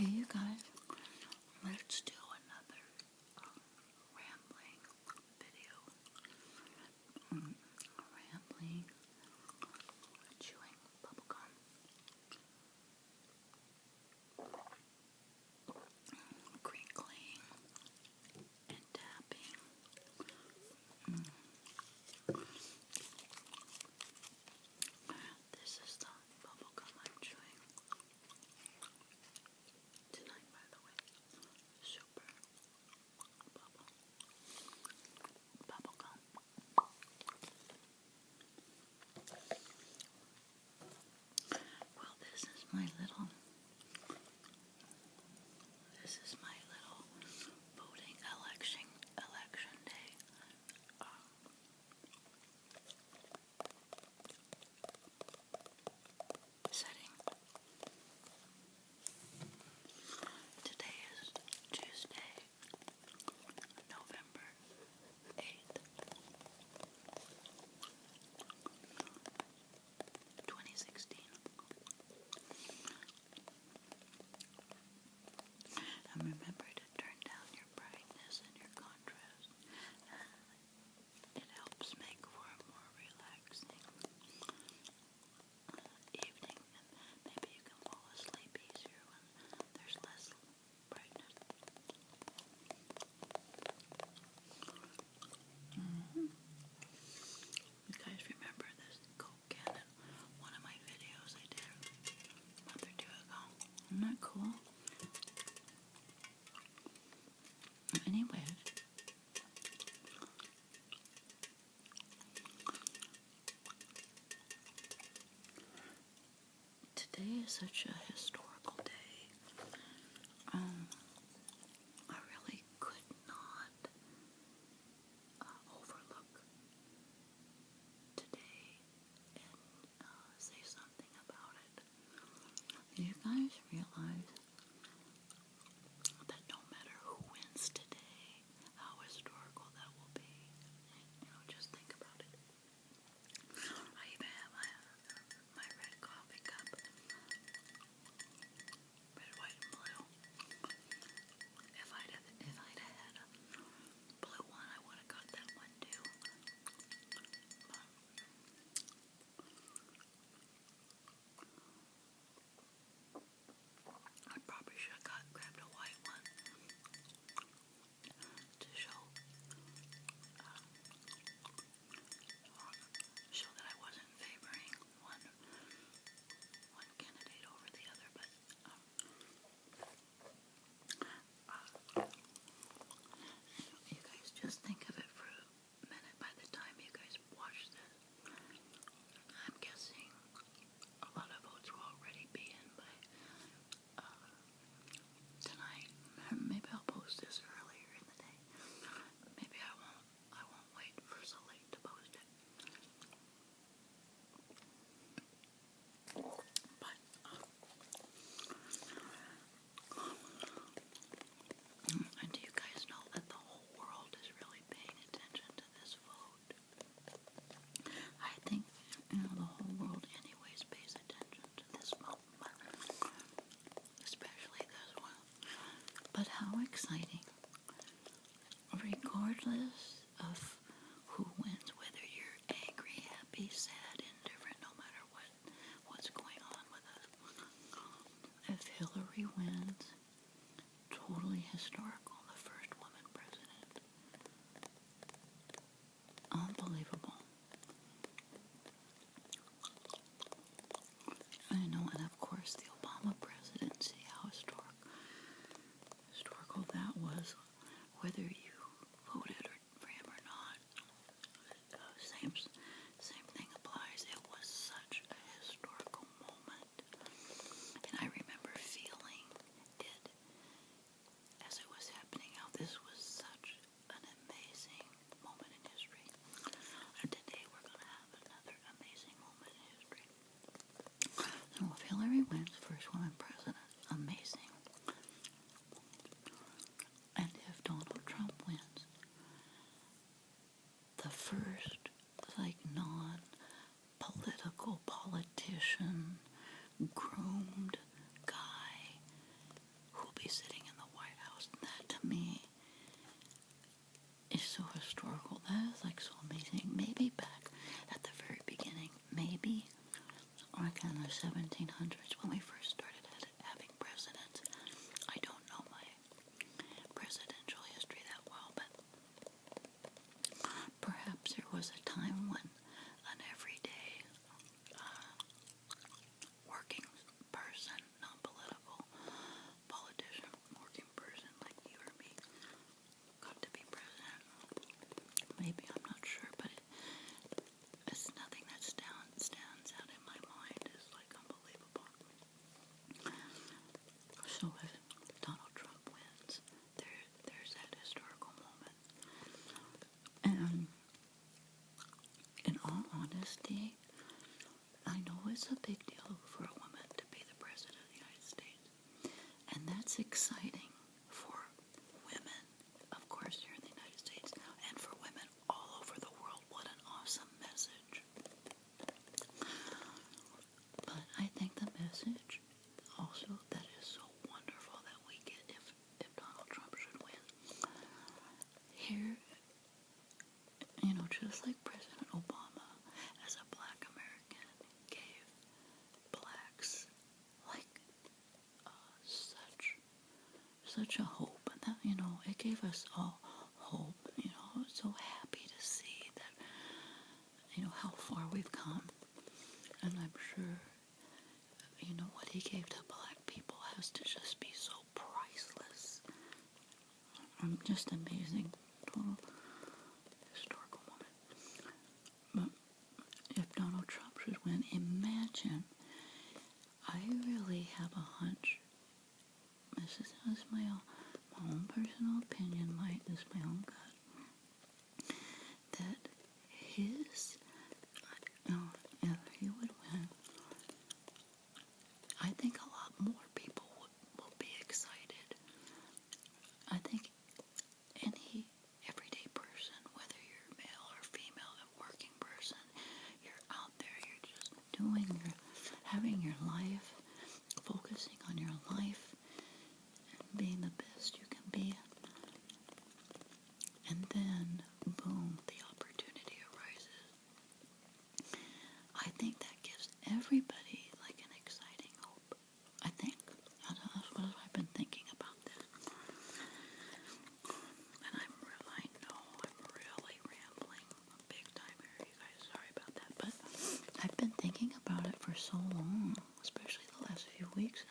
Hey, you guys, let's do another rambling video. Rambling, chewing bubblegum, crinkling, and tapping. This is the bubblegum I'm chewing tonight, by the way. Super bubblegum. Well, this is my little voting election day setting. Today is Tuesday, November 8th, 2016. And remember to turn down your brightness and your contrast. It helps make for a more relaxing evening, and maybe you can fall asleep easier when there's less brightness. You guys remember this Coke can in one of my videos I did a month or two ago? Isn't that cool? Anyways, today is such a historical day. I really could not overlook today and say something about it. Do you guys realize that no matter who wins today, how historical that will be? Just think about it. I even have my red coffee cup. Red, white, and blue. If I'd had a blue one, I would have got that one too. But I probably should have grabbed a white one to show that I wasn't favoring one candidate over the other. But you guys just think of it for a minute. By the time you guys watch this, I'm guessing a lot of votes will already be in by tonight. Maybe I'll post this earlier in the day. Maybe I won't wait for so late to post it. But and do you guys know that the whole world is really paying attention to this vote? I think the whole world anyways pays attention to this vote, but especially this one. But how exciting. Regardless of who wins, whether you're angry, happy, sad, indifferent, no matter what's going on with us, if Hillary wins, totally historical, the first woman president. Unbelievable. I know, and of course the Obama presidency, how historical that was, whether you voted for him or not. Same thing applies. It was such a historical moment, and I remember feeling it as it was happening. How this was such an amazing moment in history. And today we're going to have another amazing moment in history. So if Hillary wins, first woman president, amazing. And if Donald Trump wins, the first non-political politician groomed guy who 1700s when we first started having presidents. I don't know my presidential history that well, but perhaps there was a time when an everyday working person, non-political politician, working person like you or me got to be president. Maybe, I'm not sure, but it's nothing that stands out in my mind. It's like unbelievable. So if Donald Trump wins, there's that historical moment. And in all honesty, I know it's a big deal for a woman to be the president of the United States. And that's exciting for women, of course, here in the United States, and for women all over the world. What an awesome message. But I think the message also that is so wonderful that we get if Donald Trump should win. Here, just like President Obama, as a black American, gave blacks like such a hope, and that it gave us all hope. So happy to see that how far we've come, and I'm sure what he gave to black people has to just be so priceless. Just amazing, total historical moment. But if Donald Trump should win, imagine. I really have a hunch. This is my own personal opinion, this is my own gut, that if he would win, I think a lot more people will be excited. I think any everyday person, whether you're male or female, a working person, you're out there, you're just having your life, focusing on your life, and being the best you can be. And then, boom, the opportunity arises. I think that gives everybody like an exciting hope. I think. That's what I've been thinking about this. And I know I'm really rambling big time here, you guys. Sorry about that. But I've been thinking about it for so long, especially the last few weeks.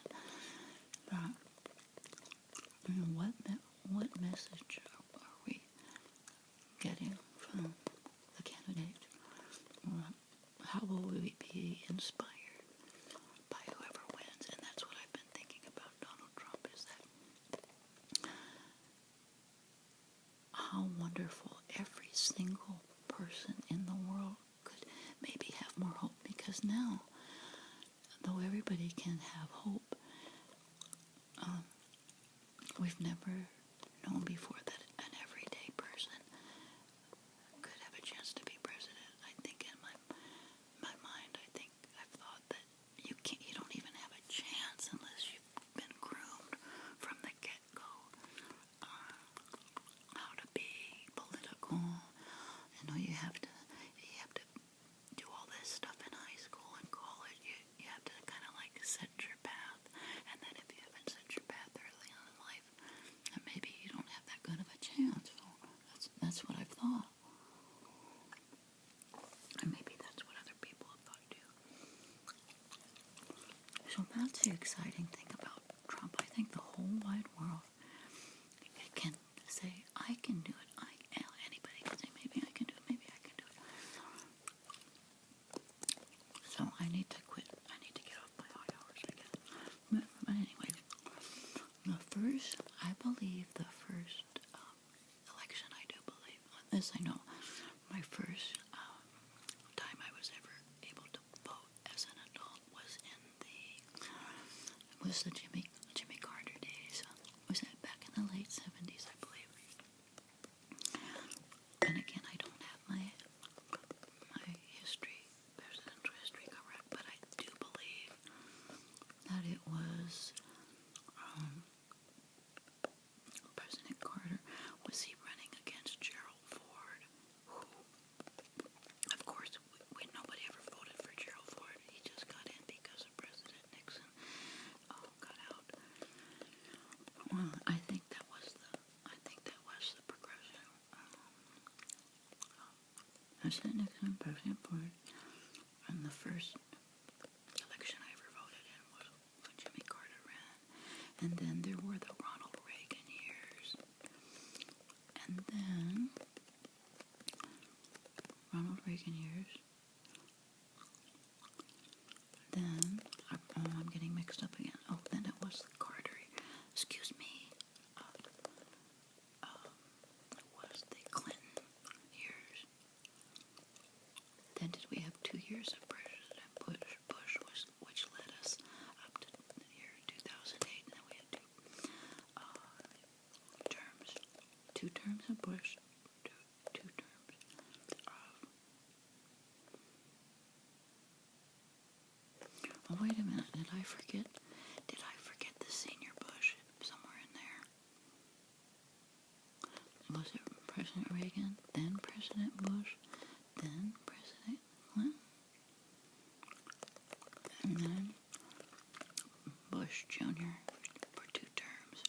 What message are we getting from the candidate? How will we be inspired by whoever wins? And that's what I've been thinking about Donald Trump, is that how wonderful every single person in the world could maybe have more hope, because now, though everybody can have hope, we've never known before that an everyday person could have a chance to be president. I think in my mind, I've thought that you don't even have a chance unless you've been groomed from the get-go how to be political. You have to do all this stuff in high school and college. You have to kind of like set your path, and then if you haven't set your path early on in life, then maybe you don't have that good of a chance. So that's what I've thought, and maybe that's what other people have thought too. So that's the exciting thing about Trump. I think the whole wide world can say, I can do it. Anybody can say, maybe I can do it, maybe I can do it. So I need to quit. I need to get off my high horse, I guess. But anyway, I believe the first election, I do believe, this I know, my first time I was ever able to vote as an adult was the Jimmy Carter days. Was that back in the late 70s, I believe. And again, I don't have my presidential history correct, but I do believe that it was President Carter. Was he running against Gerald Ford? Who, of course, nobody ever voted for Gerald Ford. He just got in because of I think that was the progression. President Nixon, President Bush, and the first election I ever voted in was when Jimmy Carter ran. And then there were the Ronald Reagan years. And then Ronald Reagan years. Then, I'm getting mixed up again. Oh, then it was the Carter. Excuse me. It was the Clinton years. Then did we have 2 years of President Bush which led us up to the year 2008, and then we had 2 terms. 2 terms of Bush, 2 terms of... Oh, wait a minute. Did I forget the senior Bush somewhere in there? Was it President Reagan, then President Bush, then President Clinton, and then Bush Jr. for 2 terms,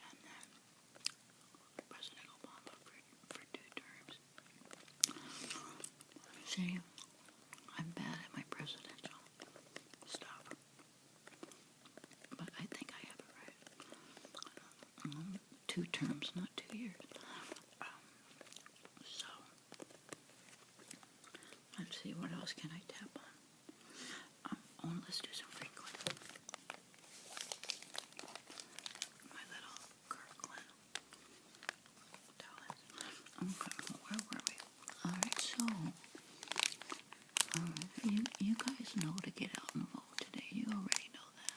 and then President Obama for 2 terms. See, I'm bad at my presidential stuff, but I think I have it right. 2 terms, not 2 years. So, let's see, what else can I tap on? Let's do some Crinkling. My little Crinkling talent. Where were we? Alright, so, you guys know to get out and vote today. You already know that.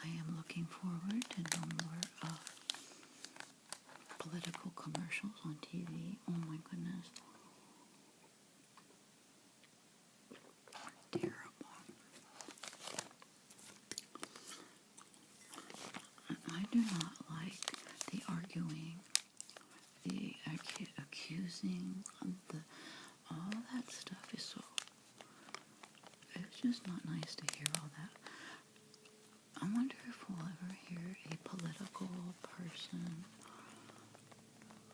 I am looking forward to no more political commercials on TV. Oh my goodness. Terrible. I do not like the arguing, the accusing, all that stuff is so, it's just not nice to hear all that. I wonder if we'll ever hear a political person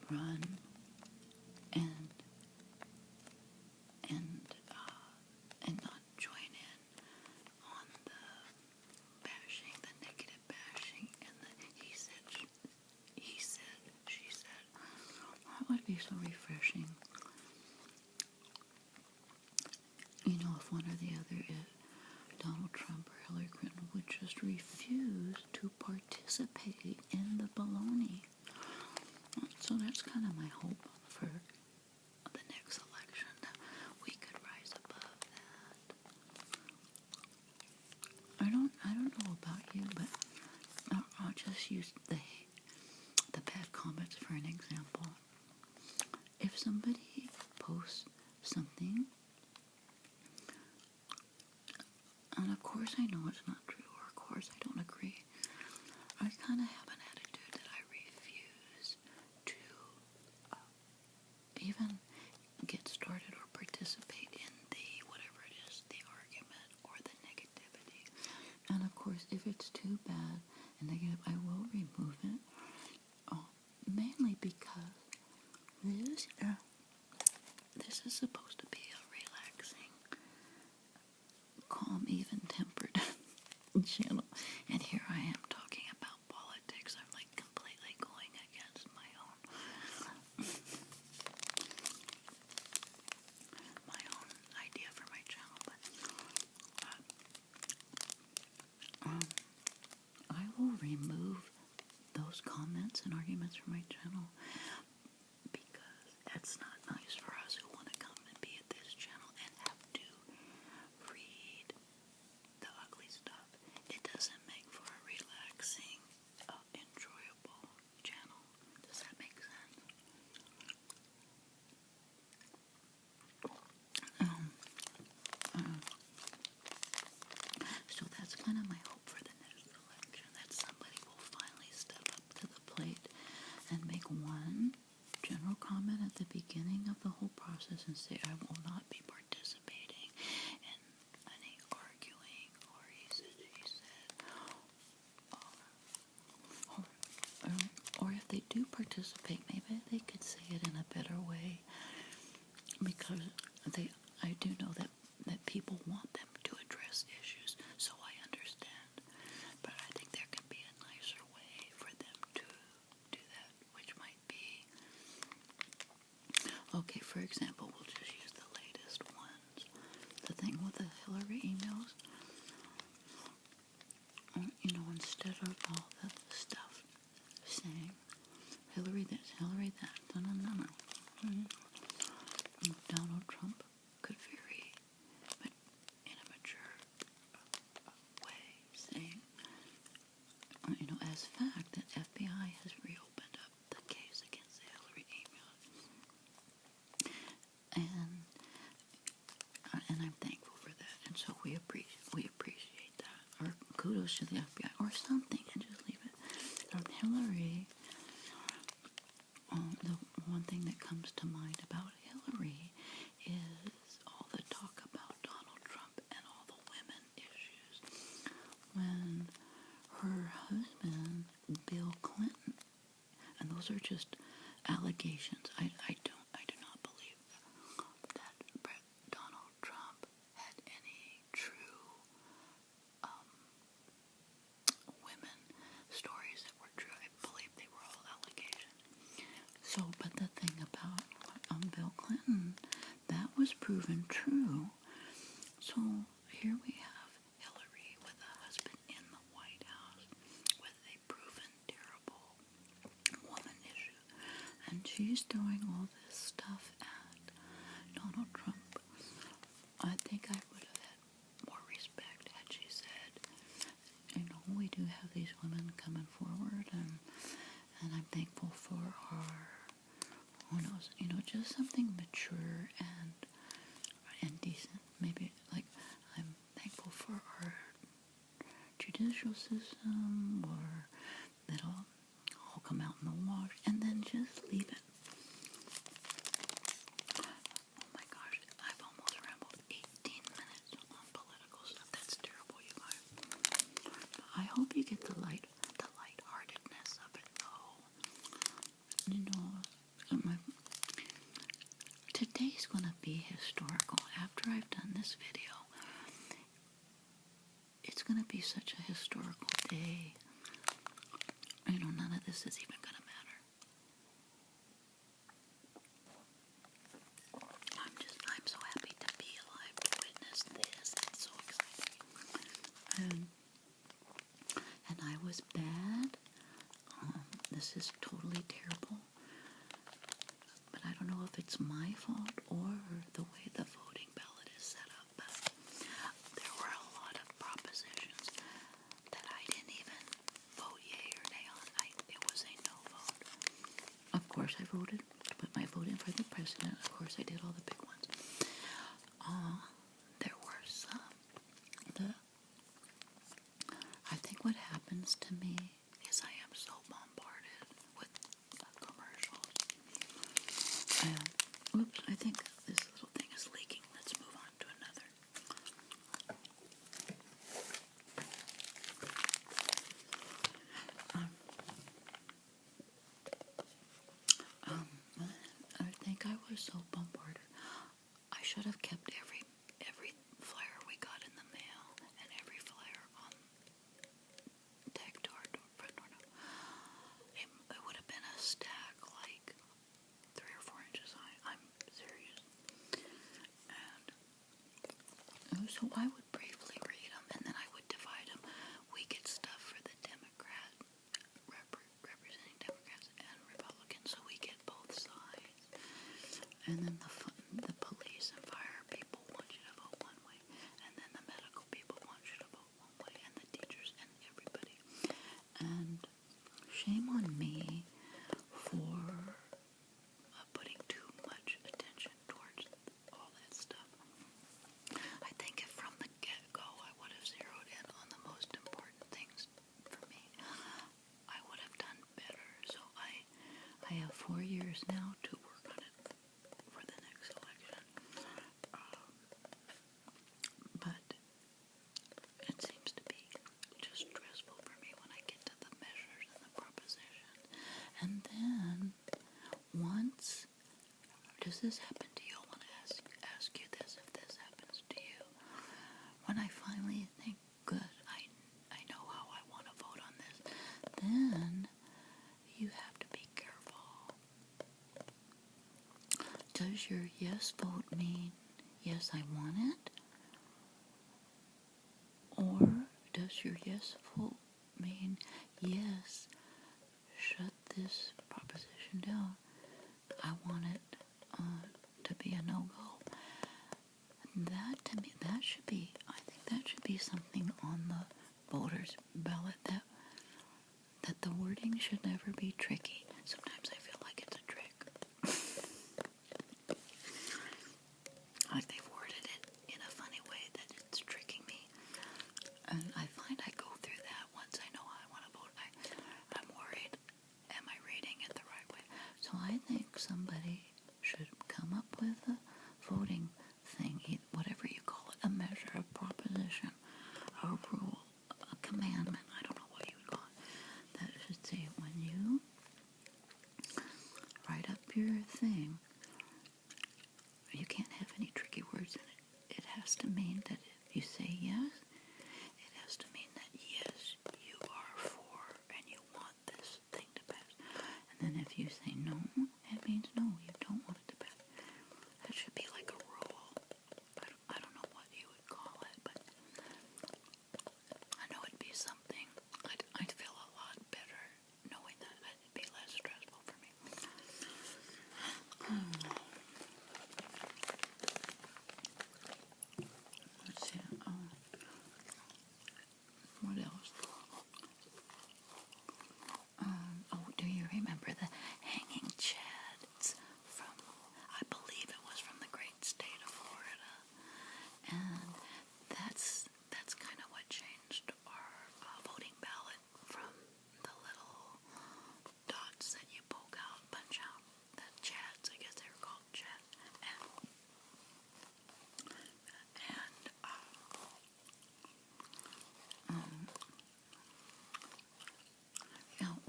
run and not join in on the bashing, the negative bashing, and the he said, she said. That would be so refreshing. You know, if one or the other, if Donald Trump or Hillary Clinton would just refuse to participate in the baloney. So that's kind of my hope for the next election, that we could rise above that. I don't know about you, but I'll just use the bad comments for an example. If somebody posts something, and of course I know it's not true, or of course I don't agree, I kind of have an attitude that I refuse to even get started or participate in the whatever it is, the argument or the negativity. And of course, if it's too bad and negative, I will remove it. Mainly because this is supposed to be a relaxing, calm, even-tempered channel, and here I am talking about politics. I'm like completely going against my own idea for my channel, but I will remove those comments and arguments from my channel because that's not nice for us who want to come and be at this channel and have to read the ugly stuff. It doesn't make for a relaxing, enjoyable channel. Does that make sense? So that's kind of my hope for the next election, that somebody will finally step up to the plate and make one process and say, I will not be participating in any arguing or he said, or if they do participate, maybe they could say it in a better way, because I do know that people want them to address issues, so I understand. But I think there can be a nicer way for them to do that, which might be, okay, for example, we'll just use the latest ones. The thing with the Hillary emails, instead of all the stuff saying, Hillary this, Hillary that, no. Donald Trump could very, in a mature way, saying, as fact that FBI has reopened up the case against the Hillary email, and I'm thankful for that, and so we appreciate that, or kudos to the FBI, or something, and just leave it. Hillary, the one thing that comes to mind about Hillary is all the talk about Donald Trump and all the women issues. When her husband, Bill Clinton, and those are just allegations. I do not believe that Donald Trump had any true women stories that were true. I believe they were all allegations. So, but the thing about Bill Clinton, that was proven true. So here we have Hillary with a husband in the White House with a proven terrible woman issue, and she's throwing all this stuff at Donald Trump. I think I would have had more respect had she said, we do have these women coming forward, and I'm thankful for our, who knows, just something mature and decent. Maybe, like, I'm thankful for our judicial system, or that'll all come out in the wash, and then just leave it. Oh my gosh, I've almost rambled 18 minutes on political stuff. That's terrible, you guys. I hope you get the lightheartedness of it, though. Today's gonna be historical. After I've done this video, it's gonna be such a historical day. None of this is even gonna matter. I'm so happy to be alive to witness this. It's so exciting. And I was bad. This is totally terrible. But I don't know if it's my fault or the way the voting ballot is set up. But there were a lot of propositions that I didn't even vote yay or nay on. It was a no vote. Of course I voted to put my vote in for the president. Of course I did all the big ones. There were some. I think what happens to me is I am so bombarded with commercials. Oops, I think this little thing is leaking. Let's move on to another. I think I was so bombarded. I should have kept every flyer we got in the mail and every flyer on tagged to our front door. It would have been a stack like 3 or 4 inches high. I'm serious. And so I would briefly read them, and then I would divide them. We get stuff for the Democrat, representing Democrats and Republicans, so we get both sides. And then the police and fire people want you to vote one way, and then the medical people want you to vote one way, and the teachers and everybody. And shame on me for putting too much attention towards all that stuff. I think if from the this happen to you? I want to ask you this, if this happens to you. When I finally think, good, I know how I want to vote on this, then you have to be careful. Does your yes vote mean, yes, I want it? Or does your yes vote mean, yes, shut this proposition down? I want it to be a no-go. That, to me, I think that should be something on the voters' ballot, that the wording should never be tricky. Sometimes I feel like it's a trick. Like they've worded it in a funny way that it's tricking me. And I find I go through that once I know how I want to vote. I'm worried, am I reading it the right way? So I think somebody should come up with a voting thing, whatever you call it, a measure, a proposition, a rule, a commandment, I don't know what you would call it, that should say, when you write up your thing, you can't have any tricky words in it. It has to mean that if you say yes, it has to mean that yes, you are for and you want this thing to pass. And then if you say no, it means no, you don't want it to pass. That should be like a rule. I don't know what you would call it, but I know it'd be something. I'd feel a lot better knowing that. It'd be less stressful for me. Let's see. What else? Do you remember the hanging chads from, I believe it was from the great state of Florida? And that's kind of what changed our voting ballot from the little dots that you poke out, punch out, the chads, I guess they were called chads.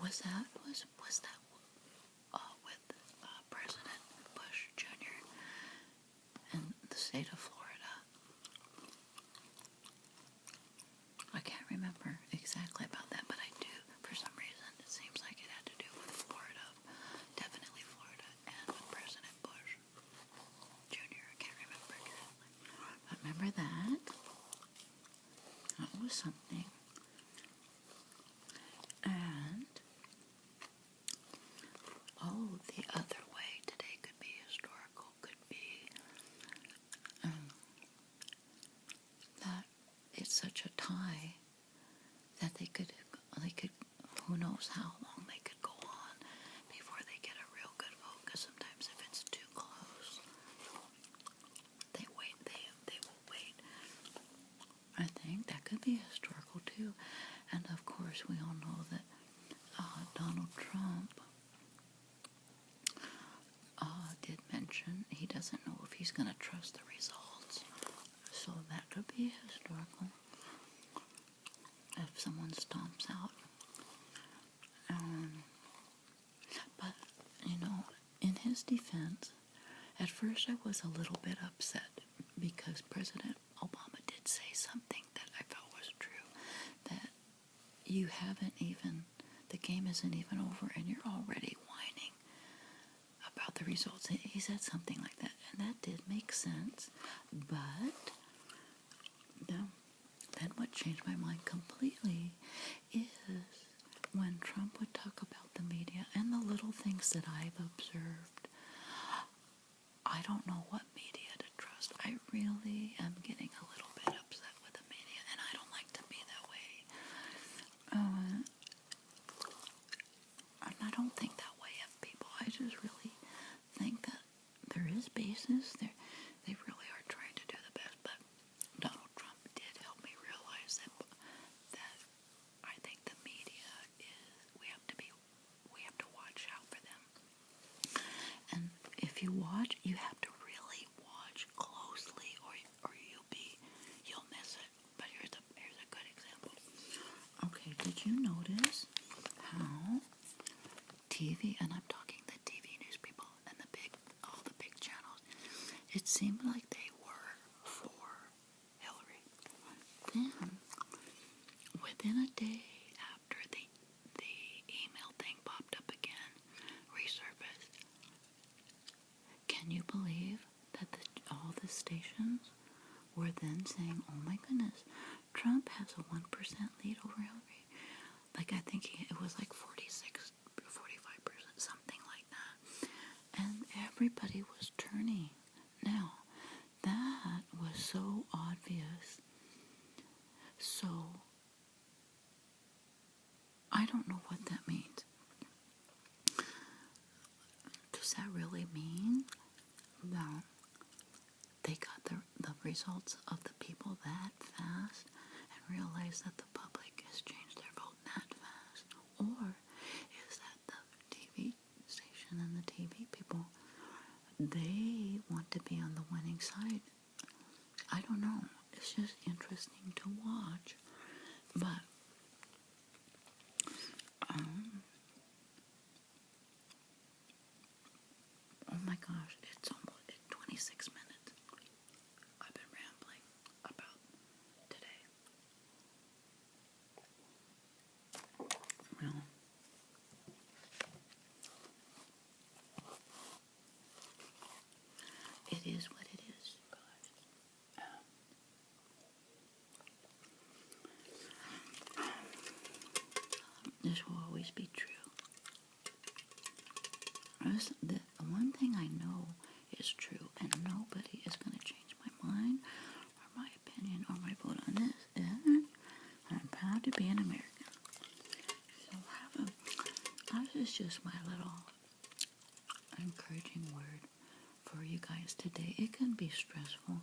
Was that with President Bush Jr. in the state of Florida? I can't remember exactly about that, but I do, for some reason, it seems like it had to do with Florida, definitely Florida, and with President Bush Jr. I can't remember exactly. But remember that? That was something. And the other way today could be historical, could be that it's such a tie that they could, who knows how long they could go on before they get a real good vote, because sometimes if it's too close, they will wait. I think that could be historical too. And of course, we all know that Donald Trump did mention he doesn't know if he's going to trust the results. So that could be historical if someone stomps out. But, in his defense, at first I was a little bit upset because President Obama did say something that I felt was true, that you haven't even, the game isn't even over and you're already whining about the results. He said something like that, and that did make sense, but then what changed my mind completely is when Trump would talk about the media and the little things that I've observed. I don't know what media to trust. I really am getting a little bit upset with the media, and I don't like to be that way. And I don't think that way of people. I just really think that there is basis. They really are trying to do the best, but Donald Trump did help me realize that I think the media we have to watch out for them. And if you watch, you have to really watch closely, or it seemed like they were for Hillary. Then, within a day after the email thing popped up again, resurfaced, can you believe that all the stations were then saying, oh my goodness, Trump has a 1% lead over Hillary. Like, I think it was like 46, 45%, something like that. And everybody was turning. Now, that was so obvious. So, I don't know what that means. Does that really mean that they got the results of the people that fast and realized that the public has changed their vote that fast? Or is that the TV station and the TV people, they want to be on the winning side? I don't know. It's just interesting to watch. But, oh my gosh, it's almost 26 minutes. I've been rambling about today. Well, it is what it is, guys. This will always be true. The one thing I know is true, and nobody is going to change my mind or my opinion or my vote on this, is I'm proud to be an American. So this is just my little encouraging word for you guys today. It can be stressful.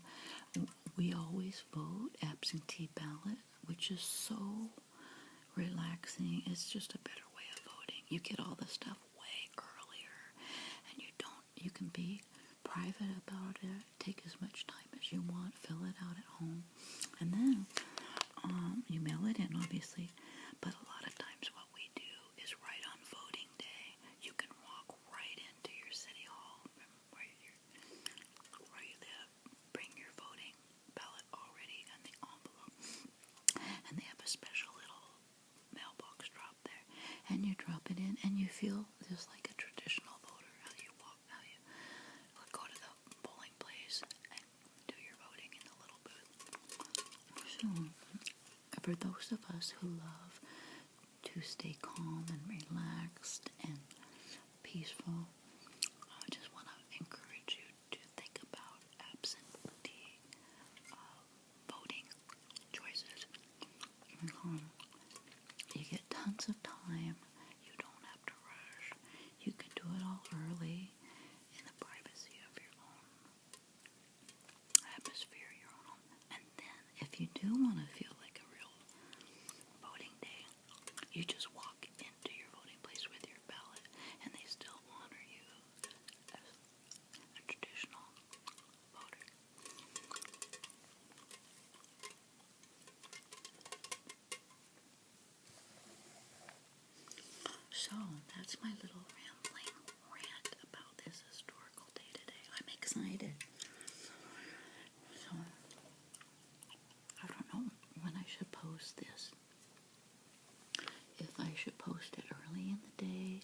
We always vote absentee ballot, which is so relaxing. It's just a better way of voting. You get all the stuff way earlier, and you can be private about it, take as much time as you want, fill it out at home, and then you mail it in, obviously. But a lot of times what we do is right on voting day, you can walk right into your city hall from where you live, bring your voting ballot already in the envelope, and they have a special little mailbox drop there, and you drop it in, and you feel just like a traditional voter. How you go to the polling place and do your voting in the little booth. So, for those of us who love to stay calm and relaxed and peaceful, I just want to encourage you to think about absentee voting choices. You get tons of time. You don't have to rush. You can do it all early in the privacy of your own atmosphere, your own home. And then, if you do want to feel like a real voting day, you just walk into your voting place with your ballot, and they still honor you as a traditional voter. So, that's my little rambling rant about this historical day today. I'm excited. So, I don't know when I should post this. If I should post it early in the day.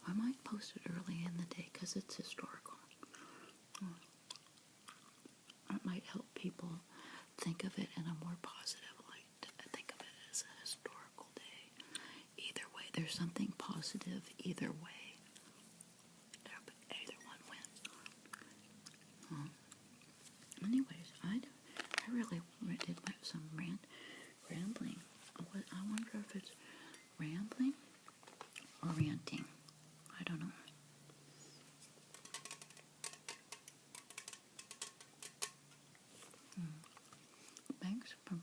I might post it early in the day because it's historical. It might help people think of it in a more positive light. Think of it as a historical day. Either way, there's something positive either way. Either one wins. Anyways, I really did some rambling. I wonder if it's rambling or ranting. I don't know. Thanks for